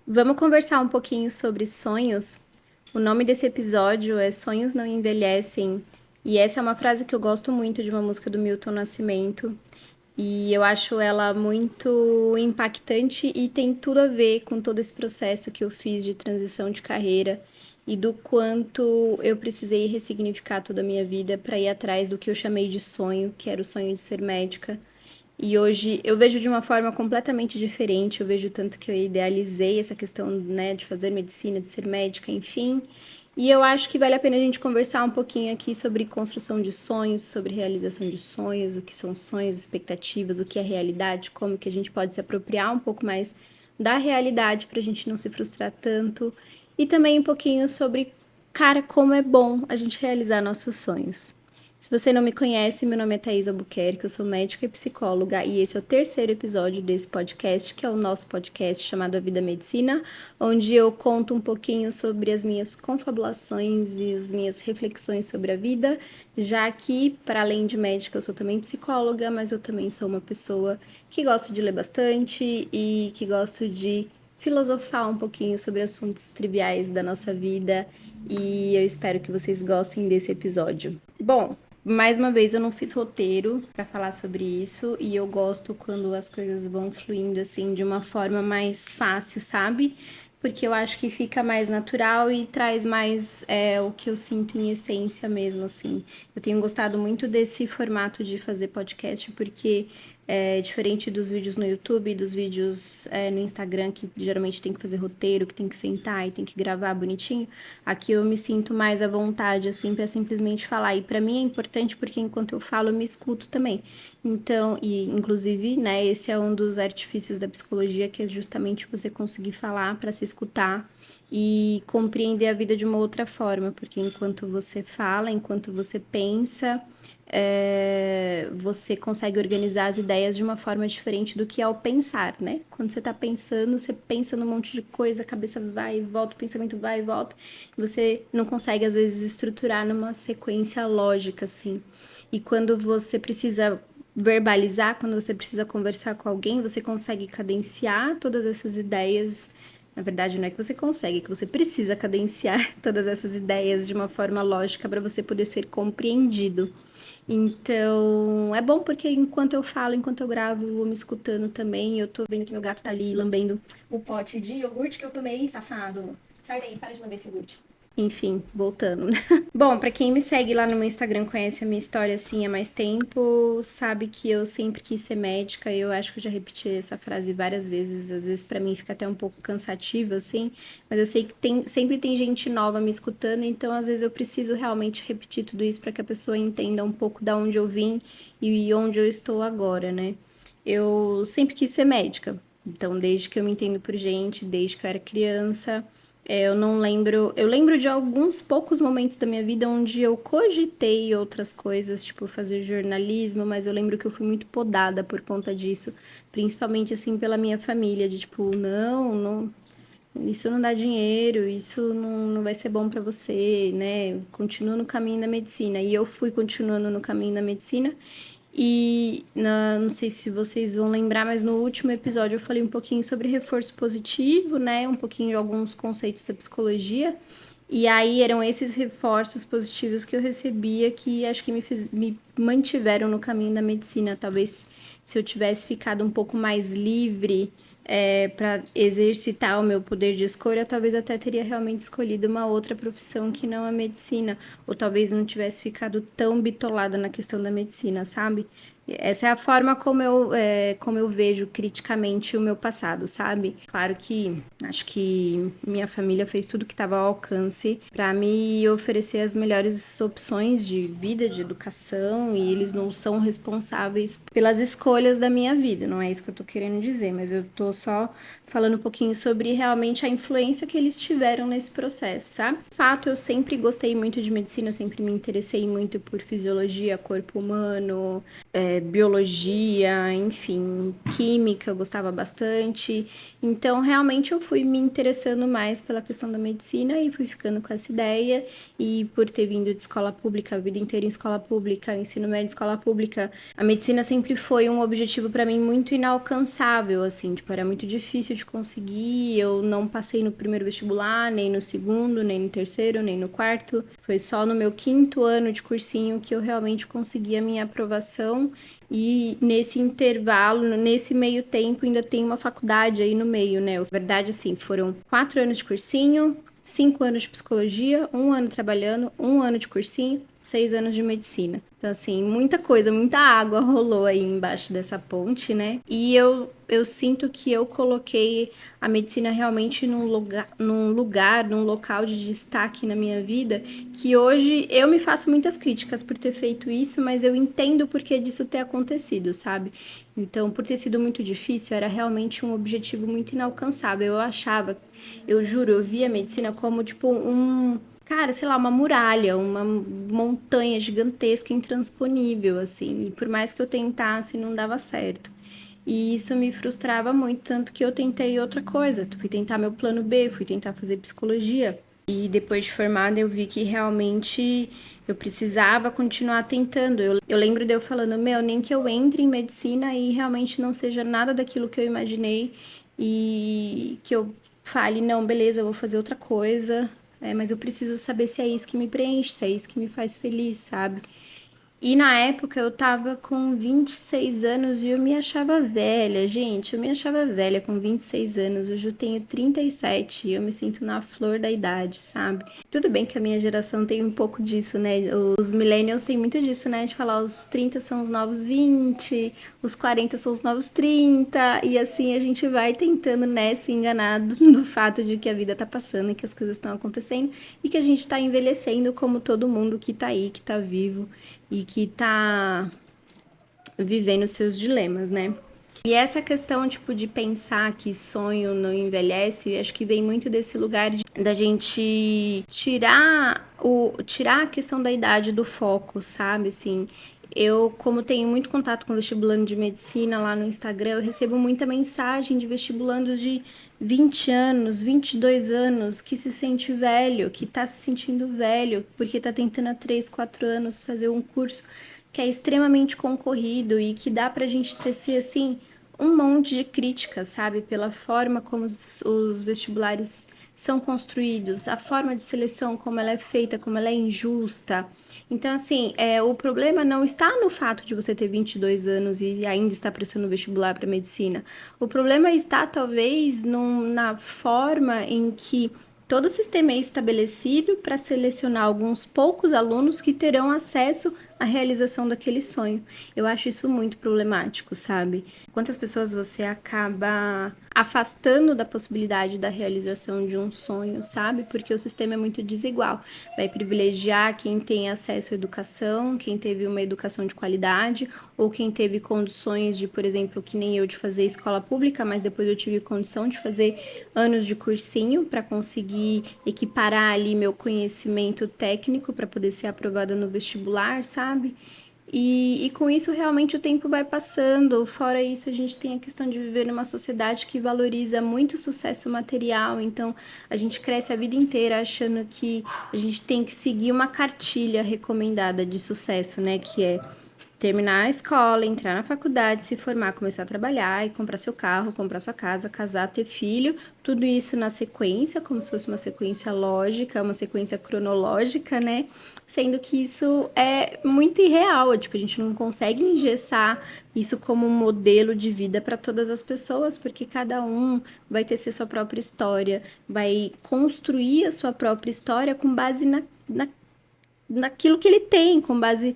Vamos conversar um pouquinho sobre sonhos? O nome desse episódio é Sonhos Não Envelhecem, e essa é uma frase que eu gosto muito de uma música do Milton Nascimento, e eu acho ela muito impactante e tem tudo a ver com todo esse processo que eu fiz de transição de carreira e do quanto eu precisei ressignificar toda a minha vida para ir atrás do que eu chamei de sonho, que era o sonho de ser médica. E hoje eu vejo de uma forma completamente diferente. Eu vejo tanto que eu idealizei essa questão, né, de fazer medicina, de ser médica, enfim. E eu acho que vale a pena a gente conversar um pouquinho aqui sobre construção de sonhos, sobre realização de sonhos, o que são sonhos, expectativas, o que é realidade, como que a gente pode se apropriar um pouco mais da realidade para a gente não se frustrar tanto. E também um pouquinho sobre, cara, como é bom a gente realizar nossos sonhos. Se você não me conhece, meu nome é Thaís Albuquerque, eu sou médica e psicóloga e esse é o terceiro episódio desse podcast, que é o nosso podcast chamado A Vida Medicina, onde eu conto um pouquinho sobre as minhas confabulações e as minhas reflexões sobre a vida, já que, para além de médica, eu sou também psicóloga, mas eu também sou uma pessoa que gosto de ler bastante e que gosto de filosofar um pouquinho sobre assuntos triviais da nossa vida e eu espero que vocês gostem desse episódio. Bom, mais uma vez, eu não fiz roteiro pra falar sobre isso e eu gosto quando as coisas vão fluindo assim de uma forma mais fácil, sabe? Porque eu acho que fica mais natural e traz mais o que eu sinto em essência mesmo, assim. Eu tenho gostado muito desse formato de fazer podcast porque diferente dos vídeos no YouTube, dos vídeos no Instagram, que geralmente tem que fazer roteiro, que tem que sentar e tem que gravar bonitinho, aqui eu me sinto mais à vontade, assim, para simplesmente falar. E para mim é importante porque enquanto eu falo, eu me escuto também. Então, e inclusive, né, esse é um dos artifícios da psicologia, que é justamente você conseguir falar para se escutar e compreender a vida de uma outra forma, porque enquanto você fala, enquanto você pensa, você consegue organizar as ideias de uma forma diferente do que ao pensar, né? Quando você tá pensando, você pensa num monte de coisa, a cabeça vai e volta, o pensamento vai e volta, e você não consegue, às vezes, estruturar numa sequência lógica, assim. E quando você precisa verbalizar, quando você precisa conversar com alguém, você consegue cadenciar todas essas ideias. Na verdade, não é que você consegue, é que você precisa cadenciar todas essas ideias de uma forma lógica para você poder ser compreendido. Então, é bom porque enquanto eu falo, enquanto eu gravo, eu vou me escutando também. Eu tô vendo que meu gato tá ali lambendo o pote de iogurte que eu tomei, safado. Sai daí, para de lamber esse iogurte. Enfim, voltando. Bom, pra quem me segue lá no meu Instagram, conhece a minha história assim há mais tempo, sabe que eu sempre quis ser médica. Eu acho que eu já repeti essa frase várias vezes, às vezes pra mim fica até um pouco cansativo assim, mas eu sei que sempre tem gente nova me escutando, então às vezes eu preciso realmente repetir tudo isso pra que a pessoa entenda um pouco da onde eu vim e onde eu estou agora, né? Eu sempre quis ser médica. Então, desde que eu me entendo por gente, desde que eu era criança, eu não lembro. Eu lembro de alguns poucos momentos da minha vida onde eu cogitei outras coisas, tipo fazer jornalismo, mas eu lembro que eu fui muito podada por conta disso, principalmente assim pela minha família, de tipo, não, isso não dá dinheiro, isso não vai ser bom pra você, né? Continua no caminho da medicina. E eu fui continuando no caminho da medicina. E não sei se vocês vão lembrar, mas no último episódio eu falei um pouquinho sobre reforço positivo, né? Um pouquinho de alguns conceitos da psicologia. E aí eram esses reforços positivos que eu recebia que acho que me mantiveram no caminho da medicina. Talvez se eu tivesse ficado um pouco mais livre para exercitar o meu poder de escolha, talvez até teria realmente escolhido uma outra profissão que não a medicina, ou talvez não tivesse ficado tão bitolada na questão da medicina, sabe? Essa é a forma como eu vejo criticamente o meu passado, sabe? Claro que acho que minha família fez tudo que estava ao alcance para me oferecer as melhores opções de vida, de educação, e eles não são responsáveis pelas escolhas da minha vida, não é isso que eu tô querendo dizer, mas eu tô só falando um pouquinho sobre realmente a influência que eles tiveram nesse processo, sabe? De fato, eu sempre gostei muito de medicina, sempre me interessei muito por fisiologia, corpo humano, biologia, enfim, química, eu gostava bastante. Então, realmente, eu fui me interessando mais pela questão da medicina e fui ficando com essa ideia. E por ter vindo de escola pública, a vida inteira em escola pública, ensino médio, escola pública, a medicina sempre foi um objetivo para mim muito inalcançável, assim, tipo, era muito difícil de conseguir. Eu não passei no primeiro vestibular, nem no segundo, nem no terceiro, nem no quarto. Foi só no meu quinto ano de cursinho que eu realmente consegui a minha aprovação. E nesse intervalo, nesse meio tempo, ainda tem uma faculdade aí no meio, né? Na verdade, assim, foram 4 anos de cursinho, 5 anos de psicologia, 1 ano trabalhando, 1 ano de cursinho, 6 anos de medicina. Então, assim, muita coisa, muita água rolou aí embaixo dessa ponte, né? E eu sinto que eu coloquei a medicina realmente num local de destaque na minha vida, que hoje eu me faço muitas críticas por ter feito isso, mas eu entendo o porquê disso ter acontecido, sabe? Então, por ter sido muito difícil, era realmente um objetivo muito inalcançável. Eu achava, eu juro, eu via a medicina como tipo cara, sei lá, uma muralha, uma montanha gigantesca, intransponível, assim. E por mais que eu tentasse, não dava certo. E isso me frustrava muito, tanto que eu tentei outra coisa. Fui tentar meu plano B, fui tentar fazer psicologia. E depois de formada eu vi que realmente eu precisava continuar tentando. Eu lembro de eu falando, meu, nem que eu entre em medicina e realmente não seja nada daquilo que eu imaginei e que eu fale, não, beleza, eu vou fazer outra coisa, mas eu preciso saber se é isso que me preenche, se é isso que me faz feliz, sabe? E na época eu tava com 26 anos e eu me achava velha, gente. Eu me achava velha com 26 anos. Hoje eu tenho 37 e eu me sinto na flor da idade, sabe? Tudo bem que a minha geração tem um pouco disso, né? Os millennials têm muito disso, né? De falar os 30 são os novos 20, os 40 são os novos 30. E assim a gente vai tentando, né, se enganar do fato de que a vida tá passando e que as coisas estão acontecendo e que a gente tá envelhecendo como todo mundo que tá aí, que tá vivo e que tá vivendo seus dilemas, né? E essa questão, tipo, de pensar que sonho não envelhece, acho que vem muito desse lugar da gente tirar a questão da idade do foco, sabe? Assim, eu, como tenho muito contato com vestibulando de medicina lá no Instagram, eu recebo muita mensagem de vestibulandos de 20 anos, 22 anos, que se sente velho, que tá se sentindo velho, porque tá tentando há 3, 4 anos fazer um curso que é extremamente concorrido e que dá pra gente tecer, assim, um monte de críticas, sabe? Pela forma como os vestibulares são construídos, a forma de seleção, como ela é feita, como ela é injusta. Então, assim, o problema não está no fato de você ter 22 anos e ainda estar prestando vestibular para medicina. O problema está, talvez, na forma em que todo o sistema é estabelecido para selecionar alguns poucos alunos que terão acesso à realização daquele sonho. Eu acho isso muito problemático, sabe? Quantas pessoas você acaba afastando da possibilidade da realização de um sonho, sabe? Porque o sistema é muito desigual. Vai privilegiar quem tem acesso à educação, quem teve uma educação de qualidade, ou quem teve condições de, por exemplo, que nem eu, de fazer escola pública, mas depois eu tive condição de fazer anos de cursinho para conseguir equiparar ali meu conhecimento técnico para poder ser aprovada no vestibular, sabe? E com isso realmente o tempo vai passando. Fora isso, a gente tem a questão de viver numa sociedade que valoriza muito o sucesso material. Então, a gente cresce a vida inteira achando que a gente tem que seguir uma cartilha recomendada de sucesso, né? Que é terminar a escola, entrar na faculdade, se formar, começar a trabalhar e comprar seu carro, comprar sua casa, casar, ter filho, tudo isso na sequência, como se fosse uma sequência lógica, uma sequência cronológica, né? Sendo que isso é muito irreal, tipo, a gente não consegue engessar isso como um modelo de vida para todas as pessoas, porque cada um vai ter sua própria história, vai construir a sua própria história com base naquilo que ele tem, com base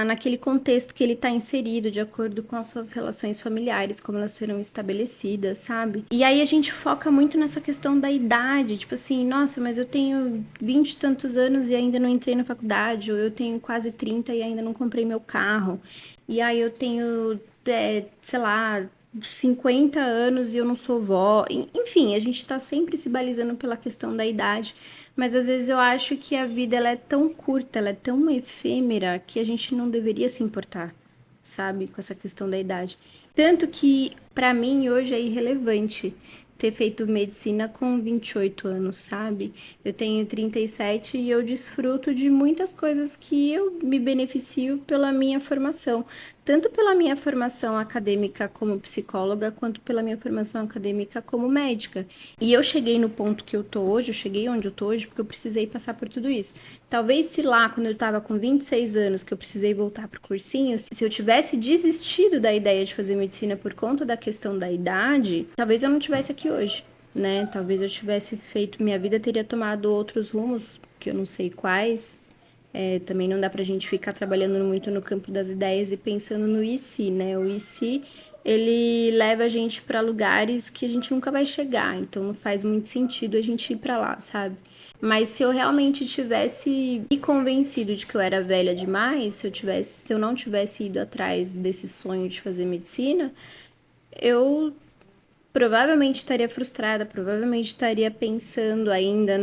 naquele contexto que ele está inserido, de acordo com as suas relações familiares, como elas serão estabelecidas, sabe? E aí a gente foca muito nessa questão da idade, tipo assim, nossa, mas eu tenho 20 e tantos anos e ainda não entrei na faculdade, ou eu tenho quase 30 e ainda não comprei meu carro, e aí eu tenho, sei lá, 50 anos e eu não sou vó. Enfim, a gente tá sempre se balizando pela questão da idade, mas às vezes eu acho que a vida ela é tão curta, ela é tão efêmera que a gente não deveria se importar. sabe? Com essa questão da idade. Tanto que, pra mim, hoje é irrelevante ter feito medicina com 28 anos, sabe? Eu tenho 37 e eu desfruto de muitas coisas que eu me beneficio pela minha formação. Tanto pela minha formação acadêmica como psicóloga, quanto pela minha formação acadêmica como médica. E eu cheguei no ponto que eu tô hoje, eu cheguei onde eu tô hoje, porque eu precisei passar por tudo isso. Talvez se lá, quando eu tava com 26 anos, que eu precisei voltar pro cursinho, se eu tivesse desistido da ideia de fazer medicina por conta da questão da idade, talvez eu não tivesse aqui hoje, né? Talvez eu tivesse feito, minha vida teria tomado outros rumos, que eu não sei quais. Também não dá pra gente ficar trabalhando muito no campo das ideias e pensando no e se, né? O e se, ele leva a gente pra lugares que a gente nunca vai chegar, então não faz muito sentido a gente ir pra lá, sabe? Mas se eu realmente tivesse me convencido de que eu era velha demais, se eu não tivesse ido atrás desse sonho de fazer medicina, eu provavelmente estaria frustrada, provavelmente estaria pensando ainda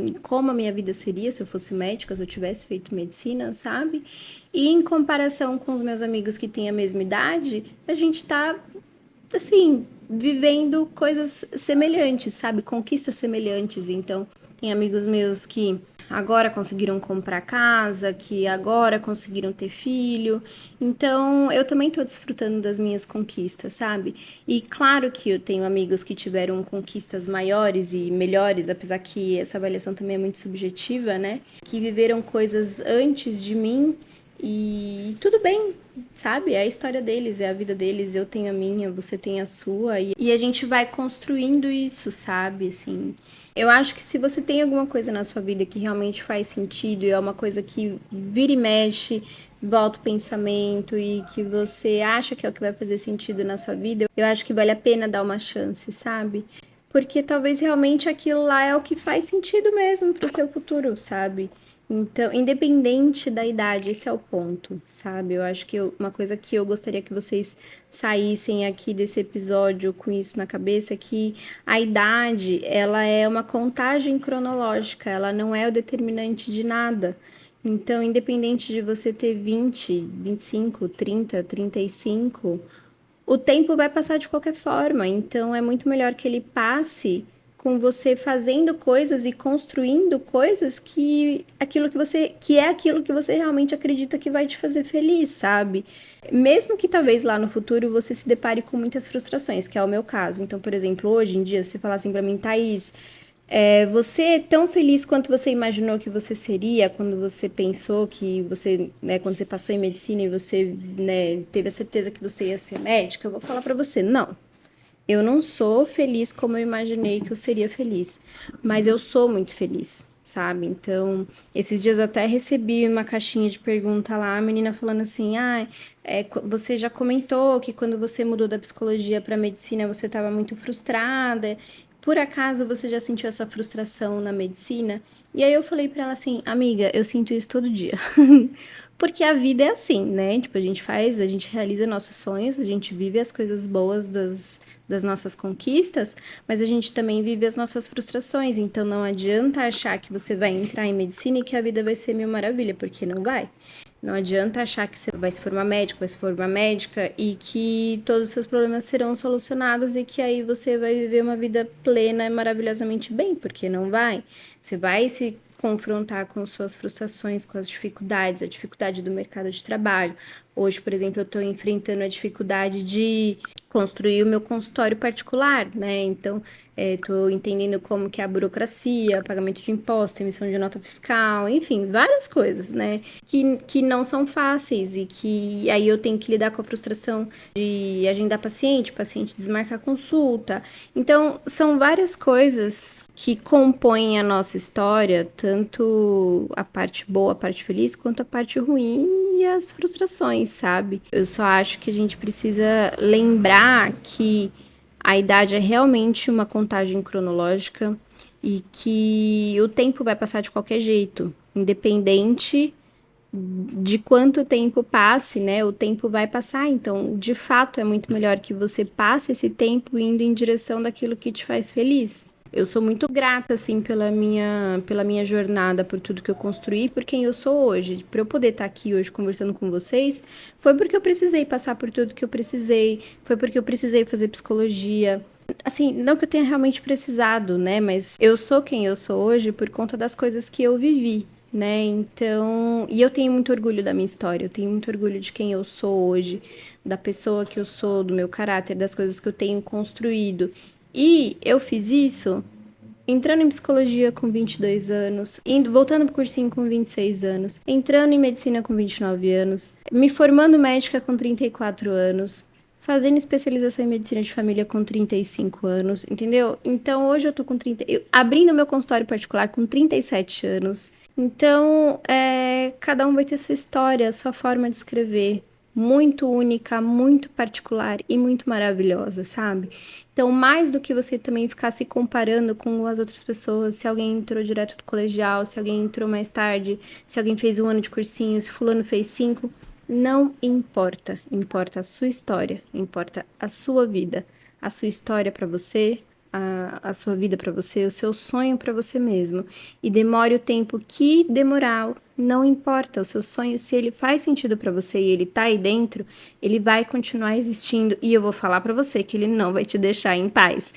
em como a minha vida seria se eu fosse médica, se eu tivesse feito medicina, sabe? E em comparação com os meus amigos que têm a mesma idade, a gente tá, assim, vivendo coisas semelhantes, sabe? Conquistas semelhantes. Então, tem amigos meus que agora conseguiram comprar casa, que agora conseguiram ter filho. Então, eu também tô desfrutando das minhas conquistas, sabe? E claro que eu tenho amigos que tiveram conquistas maiores e melhores, apesar que essa avaliação também é muito subjetiva, né? Que viveram coisas antes de mim e tudo bem, sabe? É a história deles, é a vida deles, eu tenho a minha, você tem a sua, e a gente vai construindo isso, sabe? Assim, eu acho que se você tem alguma coisa na sua vida que realmente faz sentido e é uma coisa que vira e mexe, volta o pensamento e que você acha que é o que vai fazer sentido na sua vida, eu acho que vale a pena dar uma chance, sabe? Porque talvez realmente aquilo lá é o que faz sentido mesmo pro seu futuro, sabe? Então, independente da idade, esse é o ponto, sabe? Eu acho que uma coisa que eu gostaria que vocês saíssem aqui desse episódio com isso na cabeça é que a idade, ela é uma contagem cronológica, ela não é o determinante de nada. Então, independente de você ter 20, 25, 30, 35, o tempo vai passar de qualquer forma, então é muito melhor que ele passe com você fazendo coisas e construindo coisas que é aquilo que você realmente acredita que vai te fazer feliz, sabe? Mesmo que talvez lá no futuro você se depare com muitas frustrações, que é o meu caso. Então, por exemplo, hoje em dia, se você falar assim pra mim, Thaís, você é tão feliz quanto você imaginou que você seria quando você pensou que você, né, quando você passou em medicina e você, né, teve a certeza que você ia ser médica? Eu vou falar pra você, não. Eu não sou feliz como eu imaginei que eu seria feliz, mas eu sou muito feliz, sabe? Então, esses dias eu até recebi uma caixinha de pergunta lá, a menina falando assim: você já comentou que quando você mudou da psicologia para medicina você estava muito frustrada. Por acaso você já sentiu essa frustração na medicina? E aí eu falei pra ela assim: amiga, eu sinto isso todo dia. Porque a vida é assim, né? Tipo, a gente realiza nossos sonhos, a gente vive as coisas boas das nossas conquistas, mas a gente também vive as nossas frustrações. Então não adianta achar que você vai entrar em medicina e que a vida vai ser mil maravilha, porque não vai. Não adianta achar que você vai se formar médico, vai se formar médica e que todos os seus problemas serão solucionados e que aí você vai viver uma vida plena e maravilhosamente bem, porque não vai. Você vai se confrontar com suas frustrações, com as dificuldades, a dificuldade do mercado de trabalho. Hoje, por exemplo, eu estou enfrentando a dificuldade de construir o meu consultório particular, né? Então, estou entendendo como que é a burocracia, pagamento de imposto, emissão de nota fiscal, enfim, várias coisas, né? Que não são fáceis e que aí eu tenho que lidar com a frustração de agendar paciente desmarcar consulta. Então, são várias coisas que compõem a nossa história, tanto a parte boa, a parte feliz, quanto a parte ruim e as frustrações, sabe? Eu só acho que a gente precisa lembrar que a idade é realmente uma contagem cronológica e que o tempo vai passar de qualquer jeito, independente de quanto tempo passe, né? O tempo vai passar, então, de fato, é muito melhor que você passe esse tempo indo em direção daquilo que te faz feliz. Eu sou muito grata, assim, pela minha jornada, por tudo que eu construí, por quem eu sou hoje. Para eu poder estar aqui hoje conversando com vocês, foi porque eu precisei passar por tudo que eu precisei, foi porque eu precisei fazer psicologia. Assim, não que eu tenha realmente precisado, né? Mas eu sou quem eu sou hoje por conta das coisas que eu vivi, né? Então, e eu tenho muito orgulho da minha história, eu tenho muito orgulho de quem eu sou hoje, da pessoa que eu sou, do meu caráter, das coisas que eu tenho construído. E eu fiz isso entrando em psicologia com 22 anos, voltando pro cursinho com 26 anos, entrando em medicina com 29 anos, me formando médica com 34 anos, fazendo especialização em medicina de família com 35 anos, entendeu? Então hoje eu tô com abrindo meu consultório particular com 37 anos. Então, cada um vai ter sua história, sua forma de escrever, muito única, muito particular e muito maravilhosa, sabe? Então, mais do que você também ficar se comparando com as outras pessoas, se alguém entrou direto do colegial, se alguém entrou mais tarde, se alguém fez 1 ano de cursinho, se fulano fez 5, não importa. Importa a sua história, importa a sua vida, a sua história para você, a sua vida para você, o seu sonho para você mesmo. E demore o tempo que demorar, não importa. O seu sonho, se ele faz sentido para você e ele tá aí dentro, ele vai continuar existindo. E eu vou falar para você que ele não vai te deixar em paz.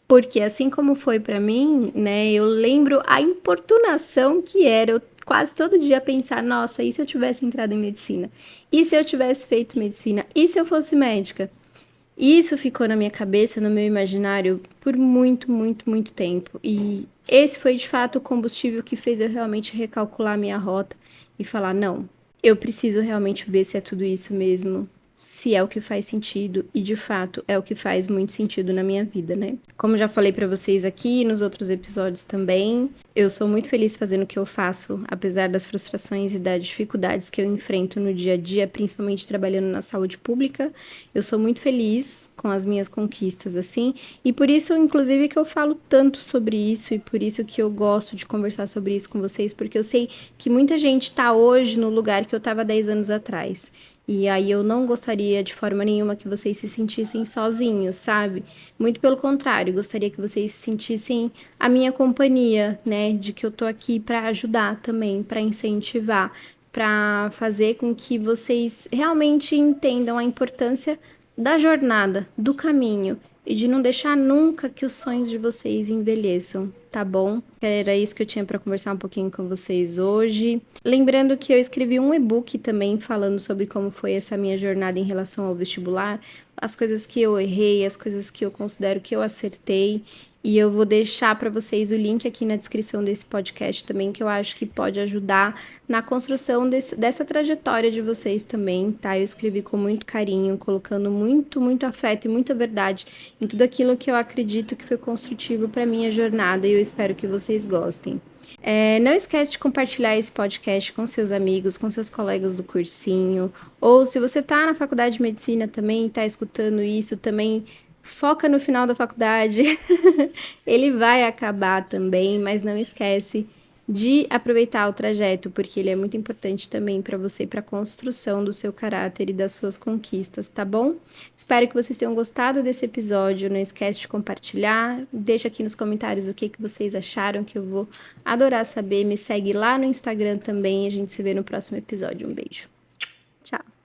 Porque assim como foi para mim, né, eu lembro a importunação que era eu quase todo dia pensar, nossa, e se eu tivesse entrado em medicina? E se eu tivesse feito medicina? E se eu fosse médica? Isso ficou na minha cabeça, no meu imaginário, por muito, muito, muito tempo. E esse foi de fato o combustível que fez eu realmente recalcular a minha rota e falar: não, eu preciso realmente ver se é tudo isso mesmo, se é o que faz sentido, e de fato é o que faz muito sentido na minha vida, né? Como já falei pra vocês aqui nos outros episódios também, eu sou muito feliz fazendo o que eu faço, apesar das frustrações e das dificuldades que eu enfrento no dia a dia, principalmente trabalhando na saúde pública. Eu sou muito feliz com as minhas conquistas, assim, e por isso, inclusive, que eu falo tanto sobre isso e por isso que eu gosto de conversar sobre isso com vocês, porque eu sei que muita gente tá hoje no lugar que eu tava 10 anos atrás. E aí eu não gostaria de forma nenhuma que vocês se sentissem sozinhos, sabe? Muito pelo contrário, gostaria que vocês sentissem a minha companhia, né? De que eu tô aqui para ajudar também, para incentivar, para fazer com que vocês realmente entendam a importância da jornada, do caminho e de não deixar nunca que os sonhos de vocês envelheçam, tá bom? Era isso que eu tinha para conversar um pouquinho com vocês hoje. Lembrando que eu escrevi um e-book também falando sobre como foi essa minha jornada em relação ao vestibular, as coisas que eu errei, as coisas que eu considero que eu acertei. E eu vou deixar para vocês o link aqui na descrição desse podcast também, que eu acho que pode ajudar na construção dessa trajetória de vocês também, tá? Eu escrevi com muito carinho, colocando muito, muito afeto e muita verdade em tudo aquilo que eu acredito que foi construtivo para minha jornada e eu espero que vocês gostem. Não esquece de compartilhar esse podcast com seus amigos, com seus colegas do cursinho, ou se você está na faculdade de medicina também e está escutando isso, também foca no final da faculdade. Ele vai acabar também, mas não esquece de aproveitar o trajeto, porque ele é muito importante também para você e para a construção do seu caráter e das suas conquistas, tá bom? Espero que vocês tenham gostado desse episódio. Não esquece de compartilhar. Deixa aqui nos comentários o que vocês acharam, que eu vou adorar saber. Me segue lá no Instagram também. A gente se vê no próximo episódio. Um beijo. Tchau.